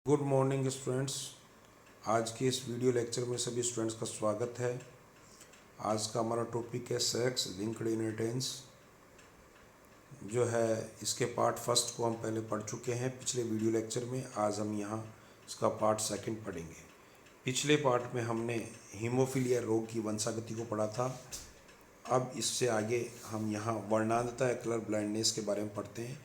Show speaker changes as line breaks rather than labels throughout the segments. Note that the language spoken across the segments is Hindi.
Good morning students. आज के इस वीडियो लेक्चर में सभी स्टूडेंट्स का स्वागत है। आज का हमारा टॉपिक है सेक्स लिंक्ड इनहेरिटेंस। जो है इसके पार्ट फर्स्ट को हम पहले पढ़ चुके हैं पिछले वीडियो लेक्चर में। आज हम यहाँ इसका पार्ट सेकंड पढ़ेंगे। पिछले पार्ट में हमने हीमोफीलिया रोग की वंशागति को पढ़ा था। अब इससे आगे हम यहाँ वर्णांधता या कलर ब्लाइंडनेस के बारे में पढ़ते हैं।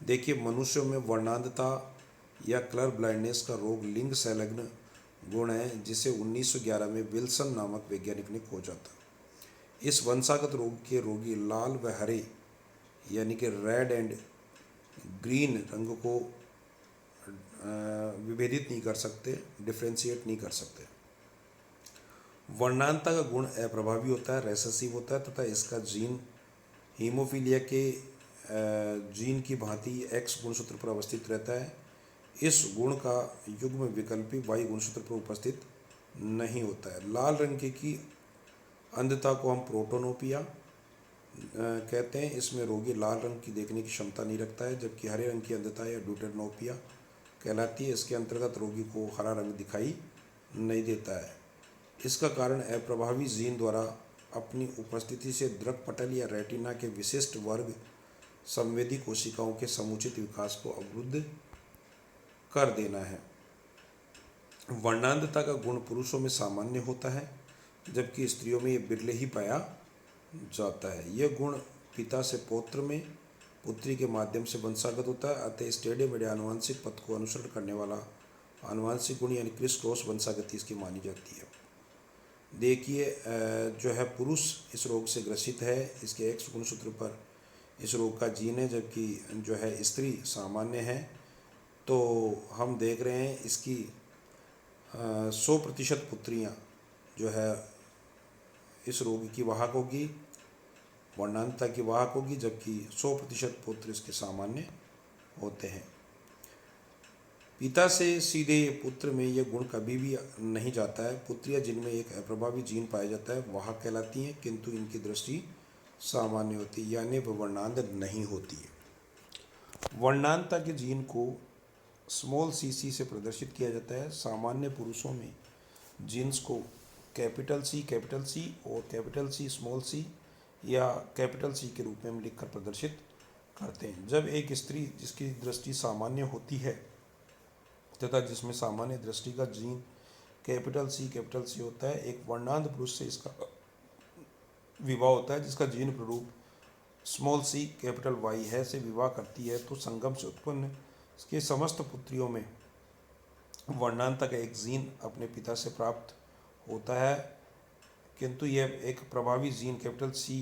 देखिए, मनुष्यों में वर्णांधता या कलर ब्लाइंडनेस का रोग लिंग संलग्न गुण है, जिसे 1911 में विल्सन नामक वैज्ञानिक ने खोजा था। इस वंशागत रोग के रोगी लाल व हरे यानी कि रेड एंड ग्रीन रंग को विभेदित नहीं कर सकते, डिफ्रेंशिएट नहीं कर सकते। वर्णांधता का गुण अप्रभावी होता है, रेसेसिव होता है तथा इसका जीन हीमोफीलिया के जीन की भांति एक्स गुणसूत्र पर अवस्थित रहता है। इस गुण का युग्म विकल्पी वाई गुणसूत्र पर उपस्थित नहीं होता है। लाल रंग की अंधता को हम प्रोटोनोपिया कहते हैं। इसमें रोगी लाल रंग की देखने की क्षमता नहीं रखता है, जबकि हरे रंग की अंधता या ड्यूटेनोपिया कहलाती है। इसके अंतर्गत रोगी को हरा रंग दिखाई नहीं देता है। इसका कारण अप्रभावी जीन द्वारा अपनी उपस्थिति से दृक पटल या रेटिना के विशिष्ट वर्ग संवेदी कोशिकाओं के समुचित विकास को अवरुद्ध कर देना है। वर्णांधता का गुण पुरुषों में सामान्य होता है, जबकि स्त्रियों में यह बिरले ही पाया जाता है। यह गुण पिता से पौत्र में, पुत्री के माध्यम से वंशागत होता है। अतः स्टेडियम या आनुवंशिक पथ को अनुसरण करने वाला आनुवंशिक गुण यानी क्रिस क्रॉस वंशागति इसकी मानी जाती है। देखिए, जो है पुरुष इस रोग से ग्रसित है, इसके एक्स गुणसूत्र पर इस रोग का जीन है, जबकि जो है स्त्री सामान्य है। तो हम देख रहे हैं इसकी 100% पुत्रियाँ जो है इस रोग की वाहक होगी, वर्णांधता की वाहक होगी, जबकि 100% पुत्र इसके सामान्य होते हैं। पिता से सीधे पुत्र में यह गुण कभी भी नहीं जाता है। पुत्रियाँ जिनमें एक अप्रभावी जीन पाया जाता है वाहक कहलाती हैं, किंतु इनकी दृष्टि सामान्य होती है, यानी वह वर्णांध नहीं होती है। वर्णांधता के जीन को स्मॉल सी से प्रदर्शित किया जाता है। सामान्य पुरुषों में जीन्स को कैपिटल सी और कैपिटल सी या कैपिटल सी के रूप में हम लिखकर प्रदर्शित करते हैं। जब एक स्त्री जिसकी दृष्टि सामान्य होती है तथा जिसमें सामान्य दृष्टि का जीन कैपिटल सी होता है, एक वर्णांध पुरुष से इसका विवाह होता है जिसका जीन प्ररूप स्मॉल सी कैपिटल वाई है से विवाह करती है, तो संगम से उत्पन्न इसके समस्त पुत्रियों में वर्णांधता का एक जीन अपने पिता से प्राप्त होता है, किंतु यह एक प्रभावी जीन कैपिटल सी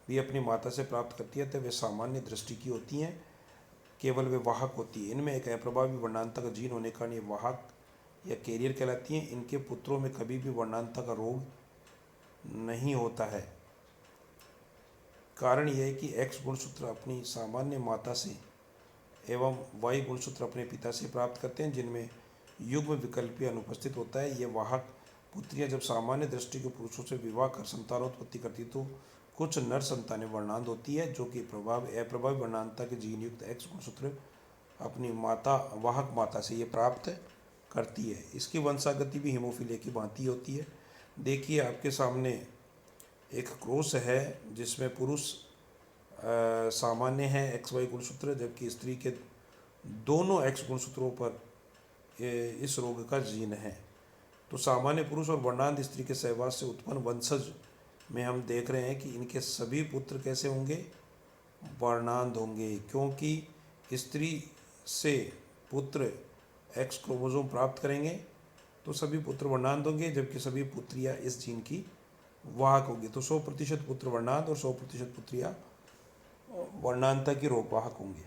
भी अपनी माता से प्राप्त करती है। तो वे सामान्य दृष्टि की होती हैं, केवल वे वाहक होती है। इनमें एक अप्रभावी वर्णांधता का जीन होने के कारण ये वाहक या कैरियर कहलाती हैं। इनके पुत्रों में कभी भी वर्णांधता का रोग नहीं होता है। कारण यह है कि एक्स गुणसूत्र अपनी सामान्य माता से एवं वाई गुणसूत्र अपने पिता से प्राप्त करते हैं, जिनमें युग्म विकल्पीय अनुपस्थित होता है। ये वाहक पुत्रियां जब सामान्य दृष्टि के पुरुषों से विवाह कर संतानोत्पत्ति करती तो कुछ नर संतानें वर्णांध होती है, जो कि अप्रभावी वर्णांधता के जीन युक्त एक्स गुणसूत्र अपनी माता वाहक माता से ये प्राप्त करती है। इसकी वंशागति भी हीमोफीलिया की भांति होती है। देखिए, आपके सामने एक क्रॉस है जिसमें पुरुष सामान्य है एक्स वाई गुणसूत्र, जबकि स्त्री के दोनों एक्स गुणसूत्रों पर इस रोग का जीन है। तो सामान्य पुरुष और वर्णांध स्त्री के सहवास से उत्पन्न वंशज में हम देख रहे हैं कि इनके सभी पुत्र कैसे होंगे, वर्णांध होंगे, क्योंकि स्त्री से पुत्र एक्स क्रोमोसोम प्राप्त करेंगे तो सभी पुत्र वर्णांध होंगे, जबकि सभी पुत्रियां इस जीन की वाहक होंगी। तो 100% पुत्र वर्णांध और 100% पुत्रियां वर्णांधता की रोग वाहक होंगे।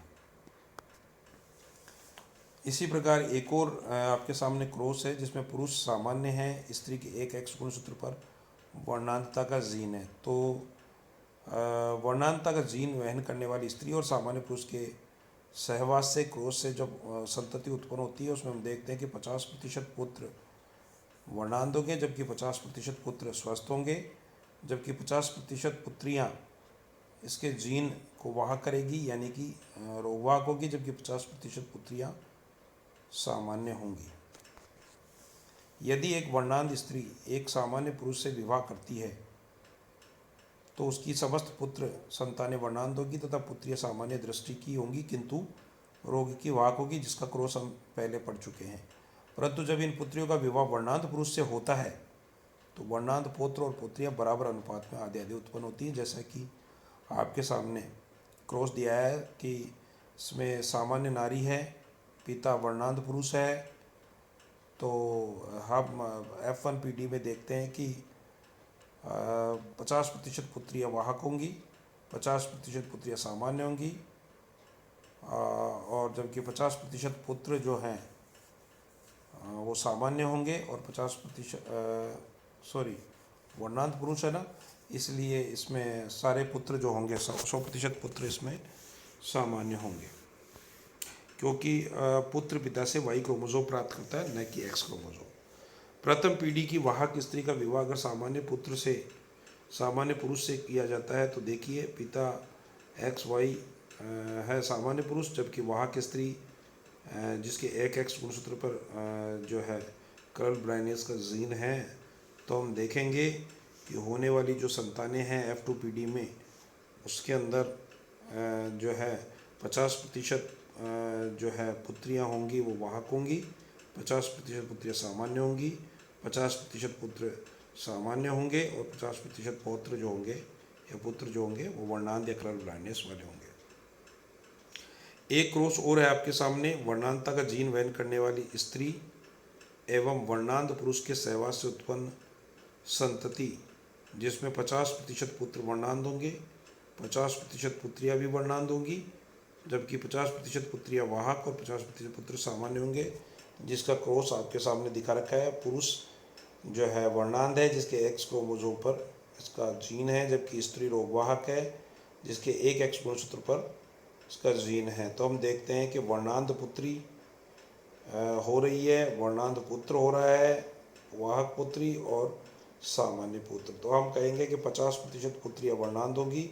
इसी प्रकार एक और आपके सामने क्रॉस है जिसमें पुरुष सामान्य है, स्त्री के एक एक्स गुणसूत्र पर वर्णांधता का जीन है। तो वर्णांधता का जीन वहन करने वाली स्त्री और सामान्य पुरुष के सहवास से क्रॉस से जब संतति उत्पन्न होती है, उसमें हम देखते हैं कि 50% पुत्र वर्णांध होंगे, जबकि 50% पुत्र स्वस्थ होंगे, जबकि 50% पुत्रियां इसके जीन को वाहक करेगी, यानी कि रोगवाहक होगी, जबकि 50% पुत्रियां सामान्य होंगी। यदि एक वर्णांध स्त्री एक सामान्य पुरुष से विवाह करती है तो उसकी समस्त पुत्र संतानें वर्णांध होगी तथा पुत्रियां सामान्य दृष्टि की होंगी किंतु रोग की वाहक होगी, जिसका क्रॉस हम पहले पढ़ चुके हैं। परंतु जब इन पुत्रियों का विवाह वर्णांध पुरुष से होता है तो वर्णांध पौत्र और पुत्रियां बराबर अनुपात में आधे आधे उत्पन्न होती हैं। जैसा कि आपके सामने क्रॉस दिया है कि इसमें सामान्य नारी है, पिता वर्णांध पुरुष है, तो हम F1PD में देखते हैं कि 50% पुत्रियां वाहक होंगी, 50% पुत्रियां सामान्य होंगी, और जबकि 50% पुत्र जो हैं वो सामान्य होंगे और 50% वर्णांध पुरुष है ना, इसलिए इसमें सारे पुत्र जो होंगे 100% पुत्र इसमें सामान्य होंगे, क्योंकि पुत्र पिता से वाई क्रोमोसोम प्राप्त करता है, न कि एक्स क्रोमोसोम। प्रथम पीढ़ी की वाहक स्त्री का विवाह अगर सामान्य पुरुष से किया जाता है तो देखिए पिता XY है सामान्य पुरुष, जबकि वाहक स्त्री जिसके एक एक्स गुणसूत्र पर जो है कर्ल ब्राइनेस का जीन है, तो हम देखेंगे कि होने वाली जो संतानें हैं F2PD में उसके अंदर जो है 50% जो है पुत्रियां होंगी वो वाहक होंगी, 50% पुत्रियां सामान्य होंगी, 50% पुत्र सामान्य होंगे और 50% पौत्र जो होंगे या पुत्र जो होंगे वो वर्णांध या कर्ल ब्राइनेस वाले होंगे। एक क्रॉस और है आपके सामने, वर्णांधता का जीन वहन करने वाली स्त्री एवं वर्णांध पुरुष के सहवास से उत्पन्न संतति, जिसमें 50% पुत्र वर्णांध होंगे, 50% पुत्रियां भी वर्णांध होंगी, जबकि 50% पुत्रियां वाहक और 50% पुत्र सामान्य होंगे, जिसका क्रॉस आपके सामने दिखा रखा है। पुरुष जो है वर्णांध है जिसके एक्स क्रोमोसोम पर इसका जीन है, जबकि स्त्री रोगवाहक है जिसके एक एक्स गुणसूत्र पर इसका जीन है। तो हम देखते हैं कि वर्णांध पुत्री हो रही है, वर्णांध पुत्र हो रहा है, वाहक पुत्री और सामान्य पुत्र। तो हम कहेंगे कि 50% पुत्रियां वर्णांध होंगी,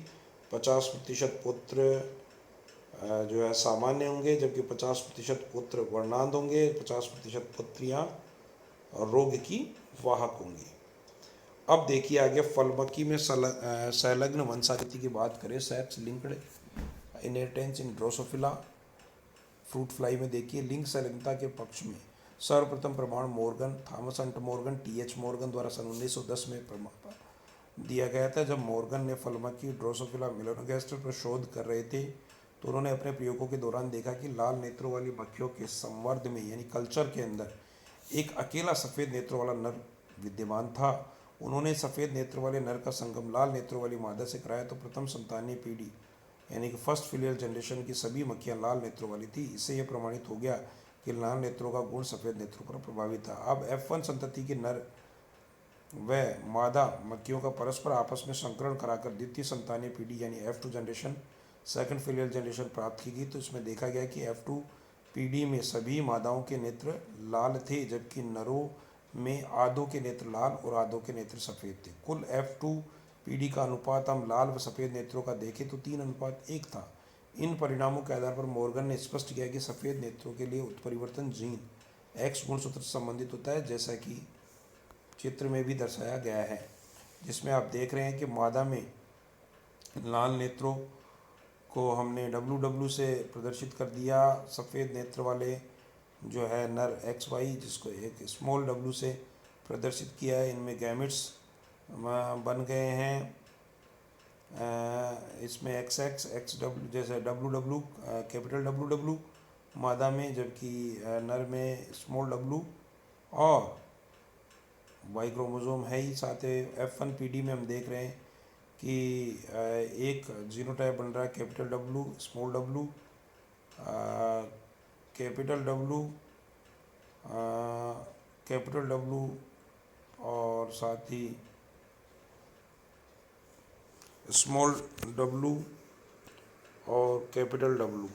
50% पुत्र जो है सामान्य होंगे, जबकि 50% पुत्र वर्णांध होंगे, 50% पुत्रियां रोग की वाहक होंगी। अब देखिए आगे फलमकी में संलग्न वंशागति की बात करें, sex linked inheritance in Drosophila fruit fly में देखिए लिंग संलग्नता के पक्ष में सर्वप्रथम प्रमाण Morgan, Thomas Hunt Morgan, TH Morgan द्वारा सन 1910 में दिया गया था। जब मॉर्गन ने फलमकी ड्रोसोफिला मेलानोगास्टर पर शोध कर रहे थे तो उन्होंने अपने प्रयोगों के दौरान देखा कि लाल नेत्रों वाली मक्खियों के संवर्ध में यानी कल्चर के अंदर एक अकेला सफ़ेद नेत्रों वाला नर विद्यमान था। उन्होंने सफ़ेद नेत्र वाले नर का संगम लाल नेत्रों वाली मादा से कराया तो प्रथम संतानीय पीढ़ी यानी कि फर्स्ट फिलियल जनरेशन की सभी मक्खियाँ लाल नेत्रों वाली थी। इससे यह प्रमाणित हो गया कि लाल नेत्रों का गुण सफ़ेद नेत्रों पर प्रभावित था। अब F1 संतति के नर व मादा मक्खियों का परस्पर आपस में संकरण कराकर द्वितीय संतानीय पीढ़ी यानी F2 generation second filial generation प्राप्त की गई। तो इसमें देखा गया कि F2 पीढ़ी में सभी मादाओं के नेत्र लाल थे, जबकि नरों में आधों के नेत्र लाल और आधों के नेत्र सफ़ेद थे। कुल F2 पीढ़ी का अनुपात हम लाल व सफ़ेद नेत्रों का देखें तो 3:1 था। इन परिणामों के आधार पर मॉर्गन ने स्पष्ट किया कि सफ़ेद नेत्रों के लिए उत्परिवर्तन जीन एक्स गुणसूत्र से संबंधित होता है, जैसा कि चित्र में भी दर्शाया गया है, जिसमें आप देख रहे हैं कि मादा में लाल नेत्रों को हमने WW से प्रदर्शित कर दिया, सफ़ेद नेत्र वाले जो है नर XY जिसको एक स्मॉल w से प्रदर्शित किया है। इनमें गैमेट्स बन गए हैं, इसमें XX XW जैसे WW कैपिटल WW मादा में, जबकि नर में स्मॉल w, और वाई क्रोमोसोम है ही। साथ ही F1 पीढ़ी में हम देख रहे हैं कि एक जीनोटाइप बन रहा है capital W small w, capital W capital W और साथ ही स्मॉल w और कैपिटल W।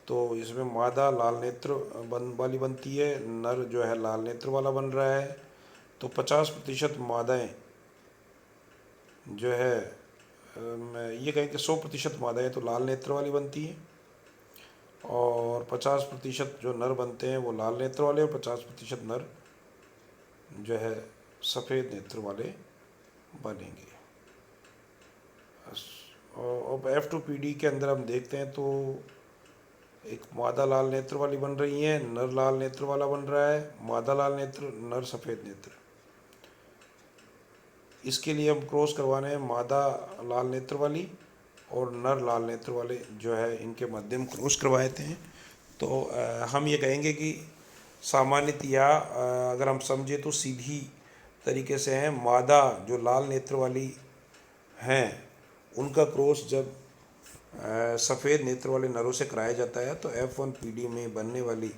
तो इसमें मादा लाल नेत्र वाली बनती है, नर जो है लाल नेत्र वाला बन रहा है। तो 50% मादाएँ जो है मैं ये कहें कि 100% मादाएँ तो लाल नेत्र वाली बनती हैं और 50% जो नर बनते हैं वो लाल नेत्र वाले, और 50% नर जो है सफ़ेद नेत्र वाले बनेंगे। और अब F2PD के अंदर हम देखते हैं तो एक मादा लाल नेत्र वाली बन रही है, नर लाल नेत्र वाला बन रहा है, मादा लाल नेत्र, नर सफ़ेद नेत्र। इसके लिए हम क्रॉस करवाने हैं मादा लाल नेत्र वाली और नर लाल नेत्र वाले जो है इनके मध्य में क्रॉस करवाते हैं। तो हम ये कहेंगे कि सामान्यतया अगर हम समझे तो सीधी तरीके से हैं, मादा जो लाल नेत्र वाली हैं उनका क्रॉस जब सफ़ेद नेत्र वाले नरों से कराया जाता है तो F1PD में बनने वाली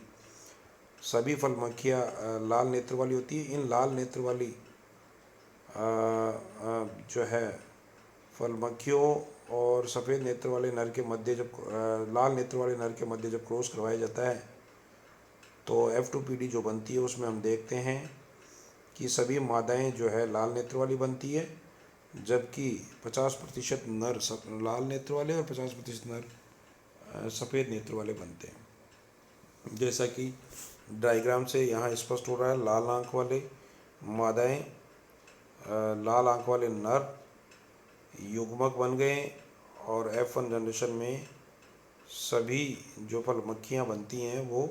सभी फल मक्खियाँ लाल नेत्र वाली होती है। इन लाल नेत्र वाली जो है फल मक्खियों और सफ़ेद नेत्र वाले नर के मध्य जब लाल नेत्र वाले नर के मध्य जब क्रॉस करवाया जाता है तो F2PD जो बनती है उसमें हम देखते हैं कि सभी मादाएं जो है लाल नेत्र वाली बनती है, जबकि 50% नर लाल नेत्र वाले और 50% नर सफ़ेद नेत्र वाले बनते हैं। जैसा कि डायग्राम से यहाँ स्पष्ट हो रहा है, लाल आँख वाले मादाएं, लाल आँख वाले नर युग्मक बन गए और F1 जनरेशन में सभी जो फल मक्खियाँ बनती हैं वो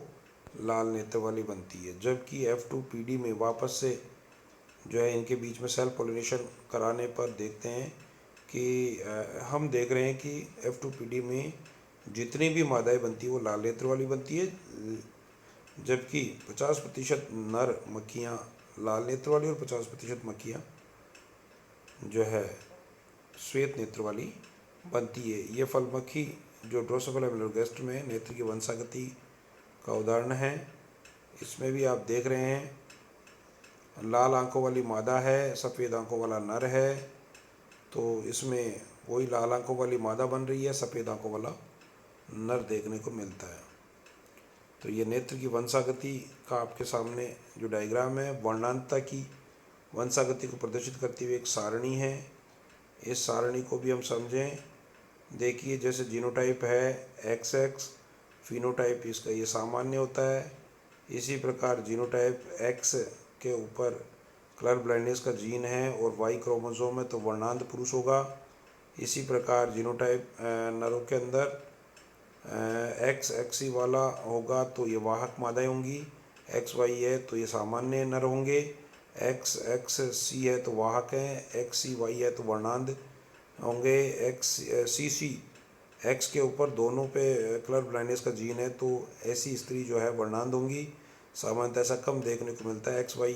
लाल नेत्र वाली बनती है। जबकि F2PD में वापस से जो है इनके बीच में सेल्फ पॉलिनेशन कराने पर देखते हैं कि हम देख रहे हैं कि F2PD में जितनी भी मादाएं बनती है वो लाल नेत्र वाली बनती है, जबकि 50% नर मक्खियाँ लाल नेत्र वाली और 50% मक्खियाँ जो है श्वेत नेत्र वाली बनती है। ये फल मक्खी जो ड्रोसोफिला मेलोगैस्ट्रा में नेत्र की वंशागति का उदाहरण है। इसमें भी आप देख रहे हैं लाल आंखों वाली मादा है, सफ़ेद आंखों वाला नर है, तो इसमें वही लाल आंखों वाली मादा बन रही है, सफ़ेद आंखों वाला नर देखने को मिलता है। तो ये नेत्र की वंशागति का आपके सामने जो डायग्राम है वर्णांतता की वंशागति को प्रदर्शित करती हुई एक सारणी है। इस सारणी को भी हम समझें। देखिए जैसे जीनोटाइप है XX, फिनोटाइप इसका ये सामान्य होता है। इसी प्रकार जीनोटाइप X के ऊपर कलर ब्लाइंडनेस का जीन है और Y क्रोमोसोम है तो वर्णांध पुरुष होगा। इसी प्रकार जीनोटाइप नरों के अंदर XXC वाला होगा तो ये वाहक मादाएं होंगी, XY है तो ये सामान्य नर होंगे, XXC है तो वाहक हैं, XCY है तो वर्णांध होंगे, XCC X के ऊपर दोनों पे कलर ब्लाइंडनेस का जीन है तो ऐसी स्त्री जो है वर्णांध होंगी। सामान्यतः ऐसा कम देखने को मिलता है, XY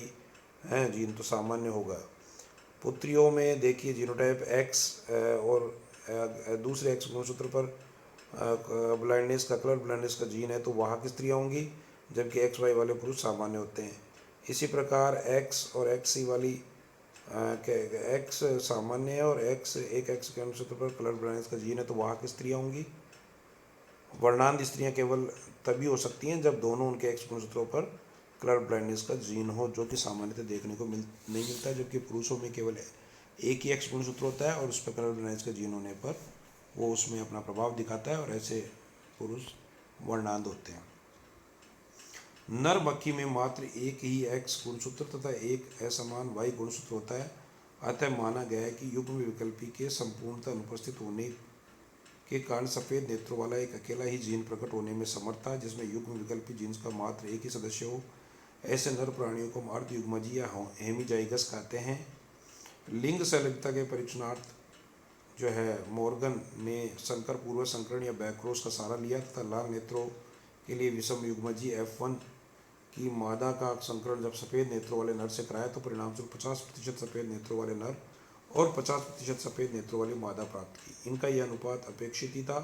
है जीन तो सामान्य होगा। पुत्रियों में देखिए जीनोटाइप X और दूसरे X गुणसूत्र पर ब्लाइंडनेस का कलर ब्लाइंडनेस का जीन है तो वाहक स्त्रियाँ होंगी, जबकि XY वाले पुरुष सामान्य होते हैं। इसी प्रकार X और XC वाली X सामान्य है और एक X के अनुसूत्र पर कलर ब्लाइंडनेस का जीन है तो वाहक स्त्रियाँ होंगी। वर्णांध स्त्रियाँ केवल तभी हो सकती हैं जब दोनों उनके X गुणसूत्रों पर कलर ब्लाइंडनेस का जीन हो, जो कि सामान्यतः देखने को नहीं मिलता, जबकि पुरुषों में केवल एक ही X गुणसूत्र होता है और उस पर कलर ब्लाइंडनेस का जीन होने पर वो उसमें अपना प्रभाव दिखाता है और ऐसे पुरुष वर्णांध होते हैं। नर मक्खी में मात्र एक ही X गुणसूत्र तथा एक असमान Y गुणसूत्र होता है। अतः माना गया है कि युग्म विकल्पी के संपूर्णतः अनुपस्थित होने के कारण सफ़ेद नेत्रों वाला एक अकेला ही जीन प्रकट होने में समर्थ था, जिसमें युग्म विकल्पी जीन्स का मात्र एक ही सदस्य हो। ऐसे नर प्राणियों को अर्धयुग्मजी या हेमीजाइगस कहते हैं। लिंग संलग्नता के परीक्षणार्थ जो है मॉर्गन ने संकर पूर्व संकरण या बैकक्रॉस का सहारा लिया तथा लाल नेत्रों के लिए विषम युग्मजी F1 की मादा का संकरण जब सफ़ेद नेत्रों वाले नर से कराया तो परिणामस्वरूप 50% सफ़ेद नेत्रों वाले नर और 50% सफ़ेद नेत्रों वाली मादा प्राप्त की। इनका यह अनुपात अपेक्षित ही था,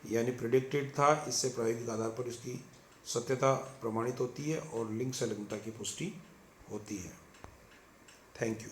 यानी प्रिडिक्टेड था। इससे प्रायोगिक आधार पर इसकी सत्यता प्रमाणित होती है और लिंग संलग्नता की पुष्टि होती है। Thank you.